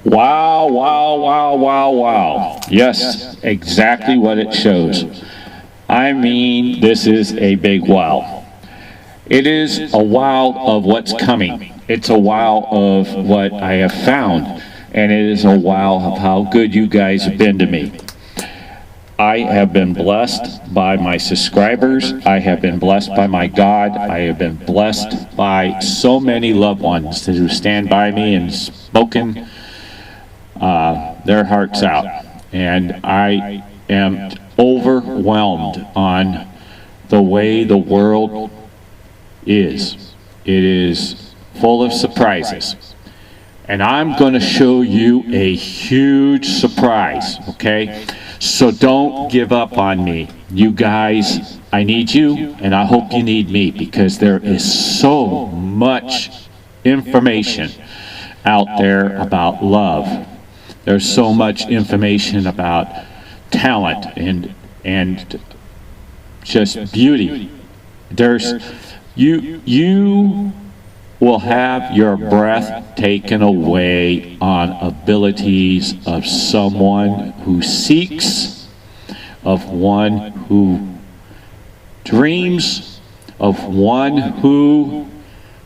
Wow, wow, wow, wow, wow. Yes, exactly what it shows. I mean, this is a big wow. It is a wow of what's coming. It's a wow of what I have found. And it is a wow of how good you guys have been to me. I have been blessed by my subscribers. I have been blessed by my God. I have been blessed by so many loved ones who stand by me and spoken their hearts out. And I am overwhelmed on the way the world is. It is full of surprises. And I'm going to show you a huge surprise, okay? So don't give up on me. You guys, I need you, and I hope you need me, because there is so much information out there about love. There's so much information about talent and just beauty. You will have your breath taken away on abilities of someone who seeks, of one who dreams, of one who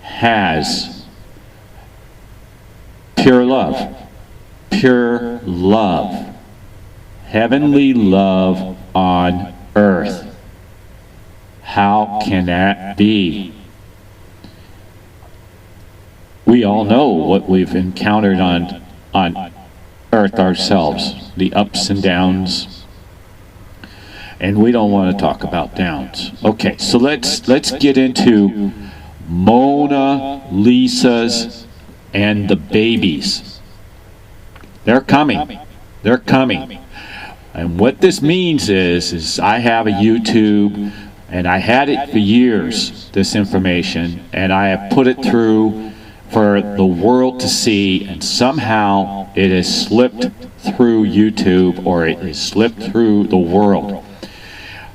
has pure love, heavenly love on earth. How can that be? We all know what we've encountered on earth ourselves, the ups and downs, and we don't want to talk about downs. Okay, so let's get into Mona Lisa's and the Babie'S. They're coming. They're coming. And what this means is I have a YouTube, and I had it for years, this information, and I have put it through for the world to see, and somehow it has slipped through YouTube, or it has slipped through the world.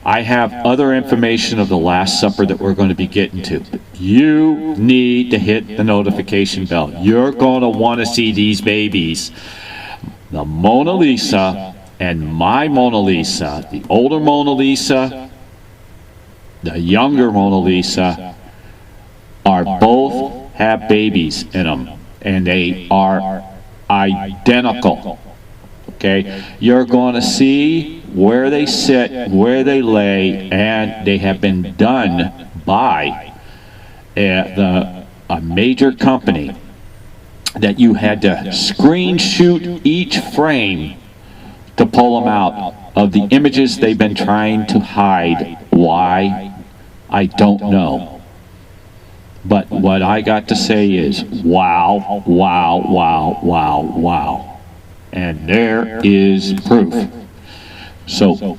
I have other information of the Last Supper that we're going to be getting to. You need to hit the notification bell. You're going to want to see these babies. The Mona Lisa and my Mona Lisa, the older Mona Lisa, the younger Mona Lisa, are both have babies in them, and they are identical. Okay, you're going to see where they sit, where they lay, and they have been done by a major company that you had to screen shoot each frame to pull them out of the images they've been trying to hide. Why? I don't know. But what I got to say is, wow, wow, wow, wow, wow. And there is proof. So,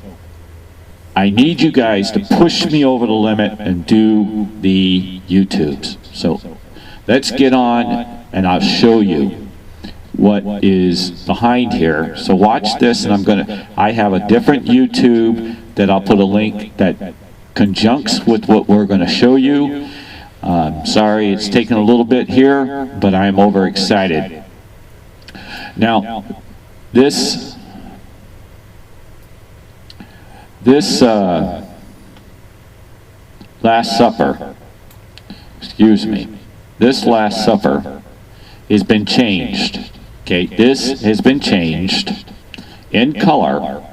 I need you guys to push me over the limit and do the YouTubes. So, let's get on, and I'll show you what is behind here. So watch this, and I have a different YouTube that I'll put a link that conjuncts with what we're going to show you. Sorry, it's taken a little bit here, but I'm overexcited. Now, this Last Supper, excuse me, this Last Supper has been changed. Okay, this has been changed in color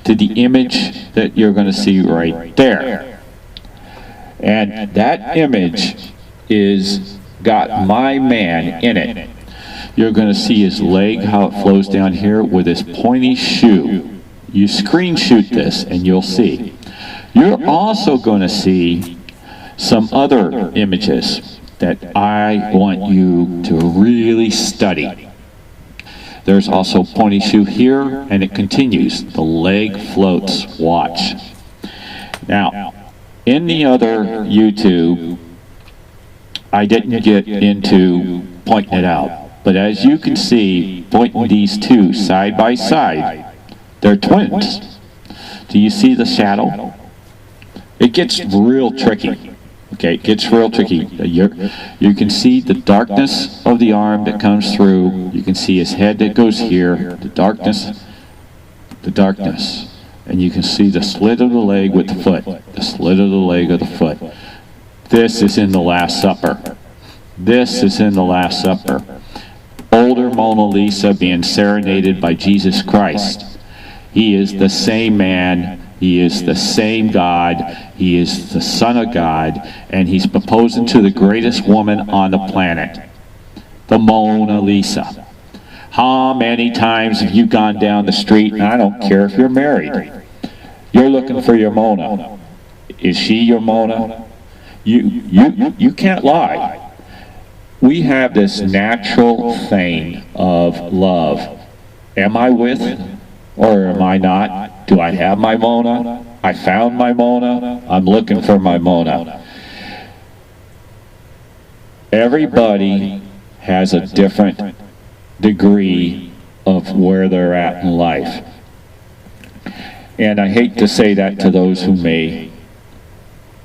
to the image that you're going to see right there. And that image is got my man in it. You're going to see his leg, how it flows down here with his pointy shoe. You screen shoot this and you'll see. You're also going to see some other images that I want you to really study. There's also pointy shoe here, and it continues. The leg floats. Watch. Now, in the other YouTube, I didn't get into pointing it out. But as you can see, pointing these two side by side, they're twins. Do you see the shadow? It gets real tricky. Okay, it gets real tricky. You can see the darkness of the arm that comes through. You can see his head that goes here, the darkness. And you can see the slit of the leg with the foot, the slit of the leg of the foot. This is in the Last Supper. This is in the Last Supper. Older Mona Lisa being serenaded by Jesus Christ. He is the same man. He is the same God. He is the Son of God. And he's proposing to the greatest woman on the planet, the Mona Lisa. How many times have you gone down the street, and I don't care if you're married, you're looking for your Mona. Is she your Mona? You can't lie. We have this natural thing of love. Am I with or am I not? Do I have my Mona? I found my Mona. I'm looking for my Mona. Everybody has a different degree of where they're at in life. And I hate to say that to those who may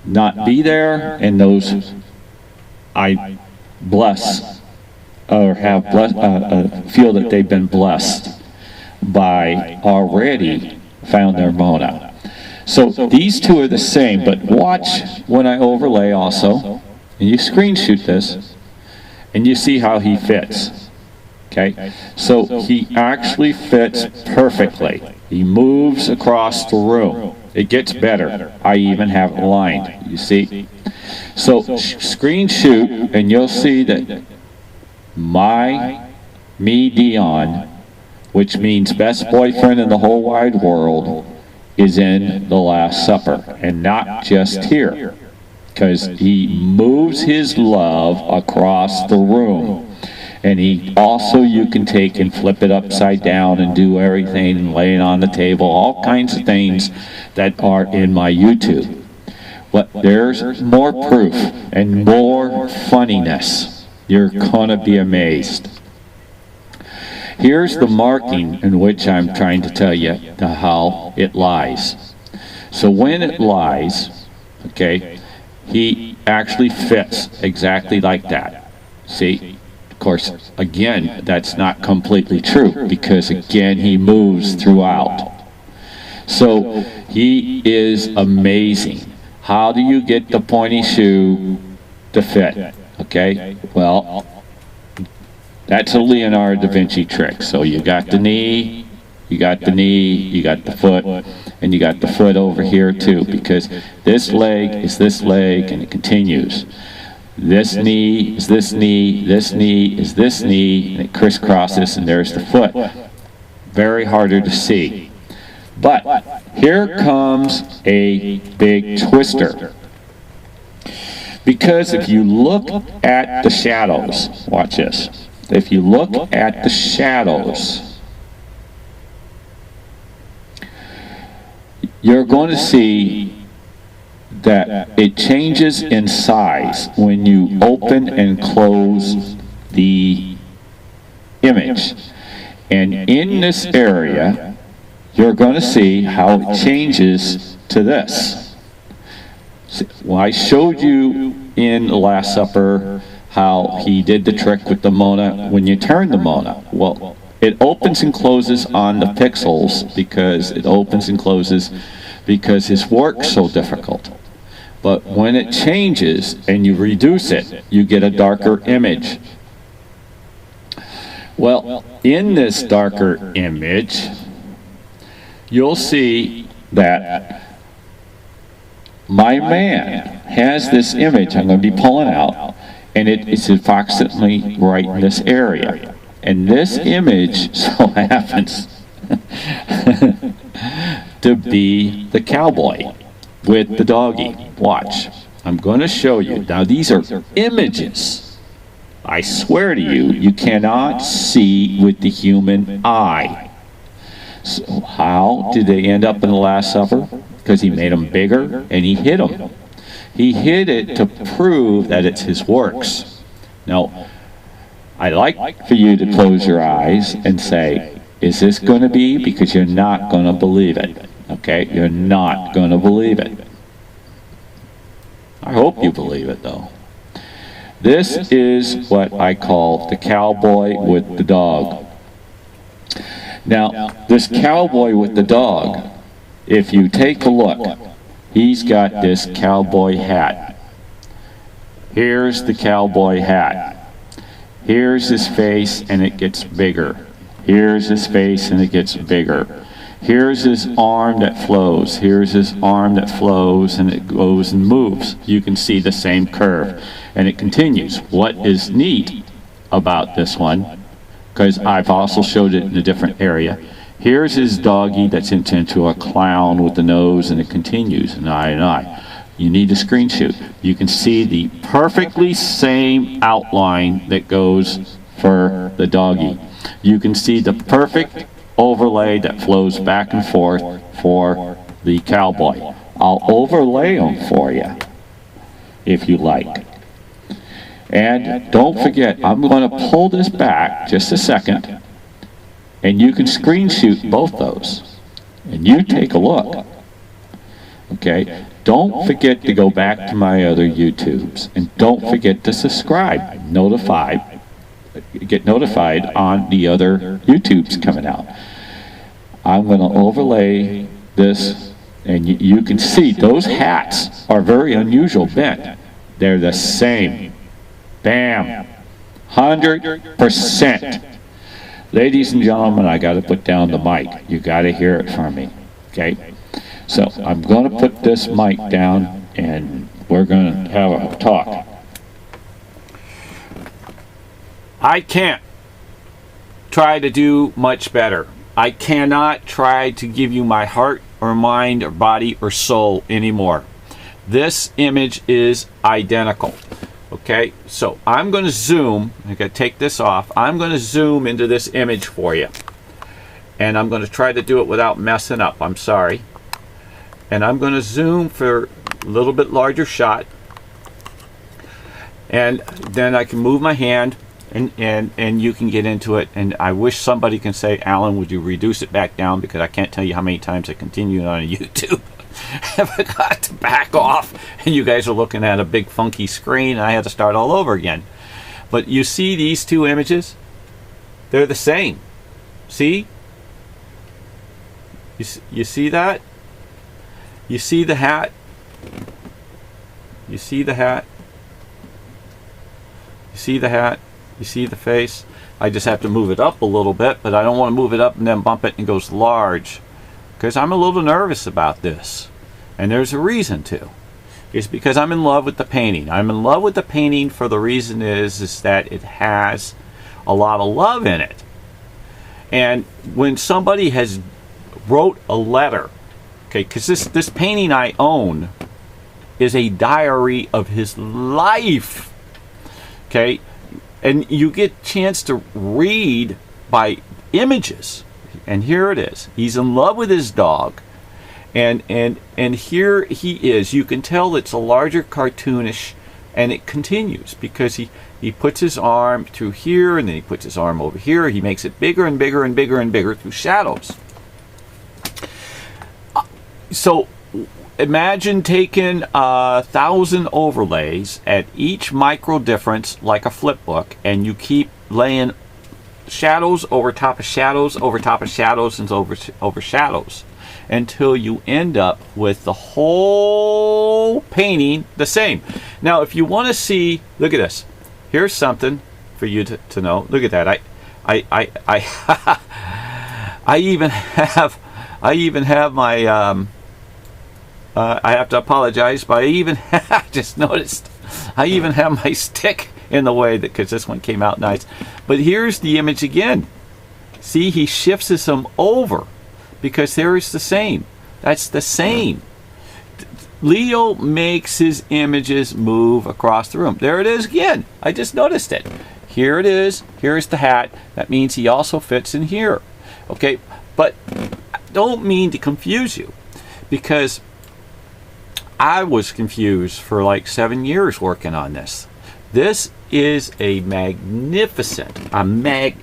not be there, and those I bless or have feel that they've been blessed by already found their Mona. So these two are the same, but watch when I overlay also, and you screenshot this, and you see how he fits. Okay, so he actually fits perfectly. He moves across the room. It gets better. I even have it lined, you see. So screen shoot, and you'll see that my MiDion, which means best boyfriend in the whole wide world, is in the Last Supper, and not just here, because he moves his love across the room. And he also, you can take and flip it upside down and do everything and lay it on the table, all kinds of things that are in my YouTube. But there's more proof and more funniness. You're gonna be amazed. Here's the marking in which I'm trying to tell you how it lies. So when it lies, okay, he actually fits exactly like that. See? Of course, again, that's not completely true, because again, he moves throughout. So he is amazing. How do you get the pointy shoe to fit? Okay, well, that's a Leonardo da Vinci trick. So you got the knee, you got the knee, you got the foot, and you got the foot over here too, because this leg is this leg, and it continues. This knee is this knee, this knee is this knee, and it crisscrosses, and there's the foot. Very harder to see. But here comes a big twister. Because if you look at the shadows, watch this. If you look at the shadows, you're going to see that it changes in size when you open and close the image. And in this area, you're going to see how it changes to this. Well, I showed you in the Last Supper how he did the trick with the Mona when you turn the Mona. Well, it opens and closes on the pixels because it opens and closes because his work's so difficult. But when it changes and you reduce it, you get a darker image. Well, in this darker image, you'll see that my man has this image I'm going to be pulling out, and it is approximately right in this area. And this image so happens to be the cowboy with the doggy. Watch. I'm going to show you. Now these are images. I swear to you, you cannot see with the human eye. So how did they end up in the Last Supper? Because he made them bigger and he hid them. He hid it to prove that it's his works. Now, I'd like for you to close your eyes and say, is this going to be? Because you're not going to believe it. Okay? You're not going to believe it. I hope you believe it, though. This is what I call the cowboy with the dog. Now, this cowboy with the dog, if you take a look, he's got this cowboy hat. Here's the cowboy hat. Here's his face, and it gets bigger. Here's his face, and it gets bigger. Here's his arm that flows. Here's his arm that flows, and it goes and moves. You can see the same curve, and it continues. What is neat about this one, because I've also showed it in a different area, here's his doggy that's into a clown with the nose, and it continues, an eye, and eye. You need a screen shoot. You can see the perfectly same outline that goes for the doggy. You can see the perfect overlay that flows back and forth for the cowboy. I'll overlay them for you if you like. And don't forget, I'm going to pull this back just a second, and you can screen shoot both those. And you take a look. Okay? Don't forget to go back to my other YouTubes. And don't forget to subscribe. Get notified on the other YouTubes coming out. I'm going to overlay this, and you can see those hats are very unusual bent. They're the same. Bam. 100%. Ladies and gentlemen, I got to put down the mic. You got to hear it from me. Okay? So I'm going to put this mic down, and we're going to have a talk. I can't try to do much better. I cannot try to give you my heart or mind or body or soul anymore. This image is identical. Okay, so I'm going to zoom. I got to take this off. I'm going to zoom into this image for you. And I'm going to try to do it without messing up. I'm sorry. And I'm going to zoom for a little bit larger shot. And then I can move my hand, and you can get into it. And I wish somebody can say, Alan, would you reduce it back down? Because I can't tell you how many times I continued on YouTube. I forgot to back off, and you guys are looking at a big funky screen, and I had to start all over again. But you see these two images? They're the same. See? You see that? You see the hat? You see the hat? You see the hat? You see the face? I just have to move it up a little bit, but I don't want to move it up and then bump it and it goes large, because I'm a little nervous about this. And there's a reason to. It's because I'm in love with the painting. I'm in love with the painting for the reason is that it has a lot of love in it. And when somebody has wrote a letter, okay, because this painting I own is a diary of his life, okay, and you get a chance to read by images, and here it is. He's in love with his dog, and here he is. You can tell it's a larger cartoonish, and it continues because he puts his arm through here, and then he puts his arm over here. He makes it bigger and bigger and bigger and bigger through shadows. So imagine taking 1,000 overlays at each micro difference like a flip book, and you keep laying shadows over top of shadows over top of shadows and over shadows until you end up with the whole painting the same. Now if you want to see, look at this. Here's something for you to know. Look at that. I even have my I have to apologize, but I just noticed I even have my stick in the way, because this one came out nice. But here's the image again. See, he shifts them over because there is the same. That's the same. Leo makes his images move across the room. There it is again. I just noticed it. Here it is. Here's the hat. That means he also fits in here. Okay, but I don't mean to confuse you, because I was confused for like 7 years working on this. This is a magnificent, I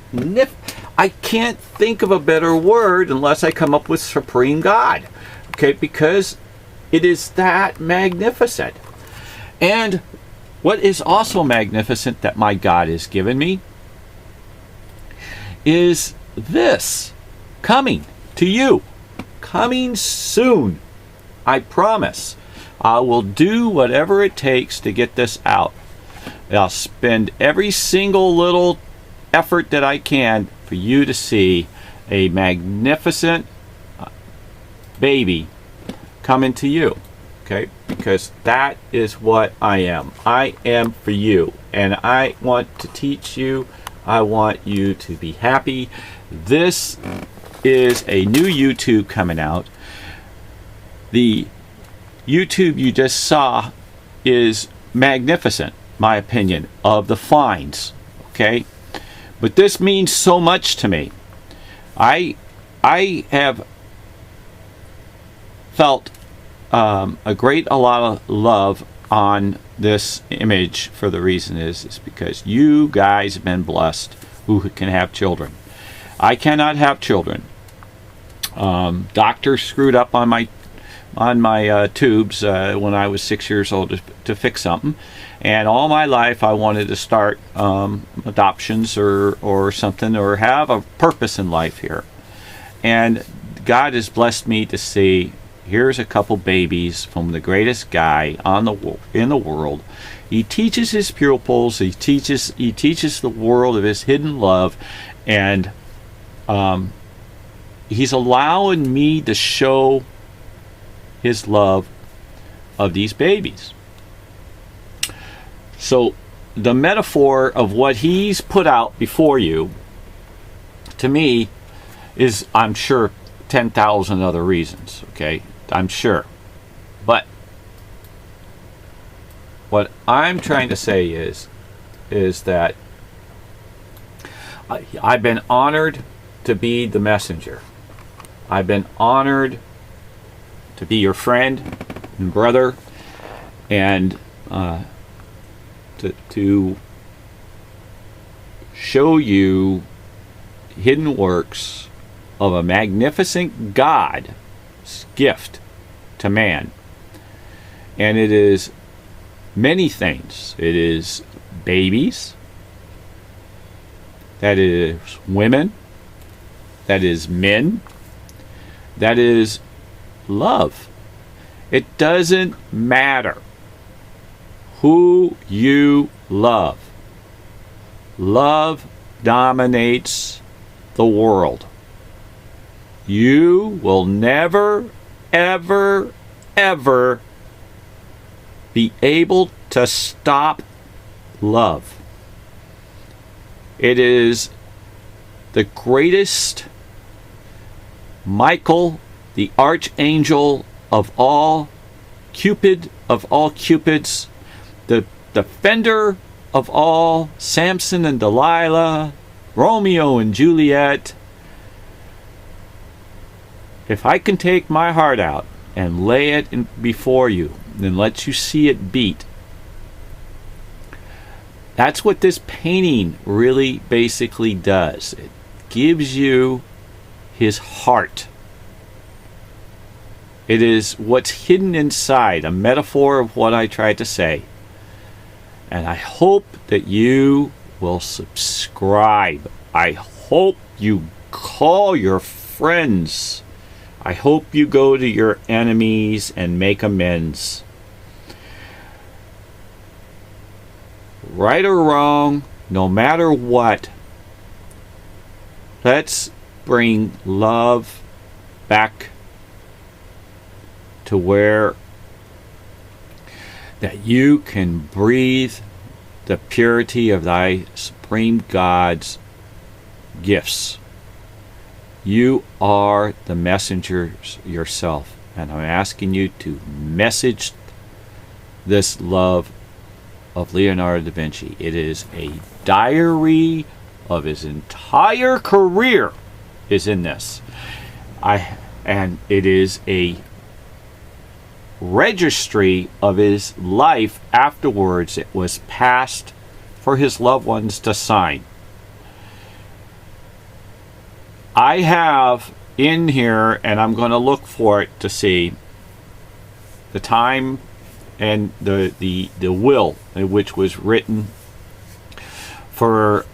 can't think of a better word unless I come up with Supreme God. Okay, because it is that magnificent. And what is also magnificent that my God has given me is this coming to you. Coming soon. I promise. I will do whatever it takes to get this out. I'll spend every single little effort that I can for you to see a magnificent baby coming to you. Okay? Because that is what I am. I am for you. And I want to teach you. I want you to be happy. This is a new YouTube coming out. The YouTube you just saw is magnificent, my opinion, of the finds. Okay? But this means so much to me. I have felt a lot of love on this image for the reason is because you guys have been blessed who can have children. I cannot have children. Doctor screwed up on my tubes when I was 6 years old to fix something, and all my life I wanted to start adoptions or something, or have a purpose in life here. And God has blessed me to see, here's a couple babies from the greatest guy in the world. He teaches his pupils, he teaches the world of his hidden love, and he's allowing me to show his love of these babies. So the metaphor of what he's put out before you, to me, is, I'm sure, 10,000 other reasons. Okay, I'm sure. But what I'm trying to say is that I've been honored to be the messenger. I've been honored to be your friend and brother, and to show you hidden works of a magnificent God's gift to man. And it is many things. It is babies, that is women, that is men, that is love. It doesn't matter who you love. Love dominates the world. You will never, ever, ever be able to stop love. It is the greatest Michael, the archangel of all, Cupid of all Cupids, the defender of all, Samson and Delilah, Romeo and Juliet. If I can take my heart out and lay it before you and let you see it beat, that's what this painting really basically does. It gives you his heart. It is what's hidden inside, a metaphor of what I tried to say. And I hope that you will subscribe. I hope you call your friends. I hope you go to your enemies and make amends. Right or wrong, no matter what, let's bring love back to where that you can breathe the purity of thy supreme God's gifts. You are the messengers yourself, and I'm asking you to message this love of Leonardo da Vinci. It is a diary of his entire career is in this. And it is a registry of his life afterwards. It was passed for his loved ones to sign. I have in here, and I'm going to look for it to see the time and the will, which was written for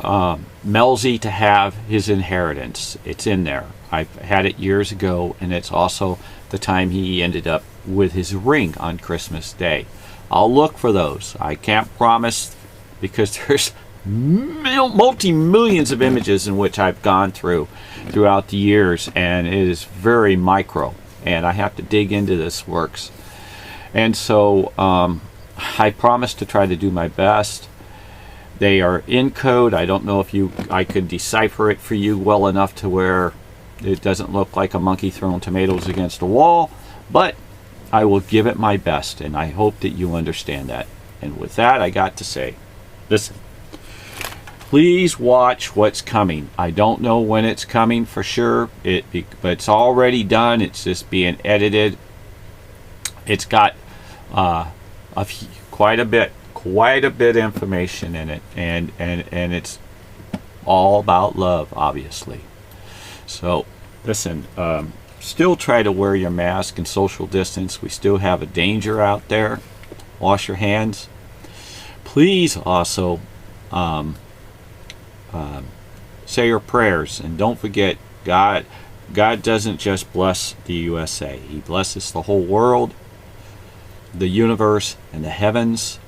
Melzi to have his inheritance. It's in there. I've had it years ago, and it's also the time he ended up with his ring on Christmas Day. I'll look for those. I can't promise, because there's multi-millions of images in which I've gone throughout the years, and it is very micro, and I have to dig into this works. And so I promise to try to do my best. They are in code. I don't know if I could decipher it for you well enough to where it doesn't look like a monkey throwing tomatoes against a wall, but I will give it my best, and I hope that you understand that. And with that, I got to say, listen, please watch what's coming. I don't know when it's coming for sure, but it's already done. It's just being edited. It's got quite a bit information in it, and it's all about love, obviously. So listen, still try to wear your mask and social distance. We still have a danger out there. Wash your hands. Please also say your prayers, and don't forget, God doesn't just bless the USA. He blesses the whole world, the universe, and the heavens.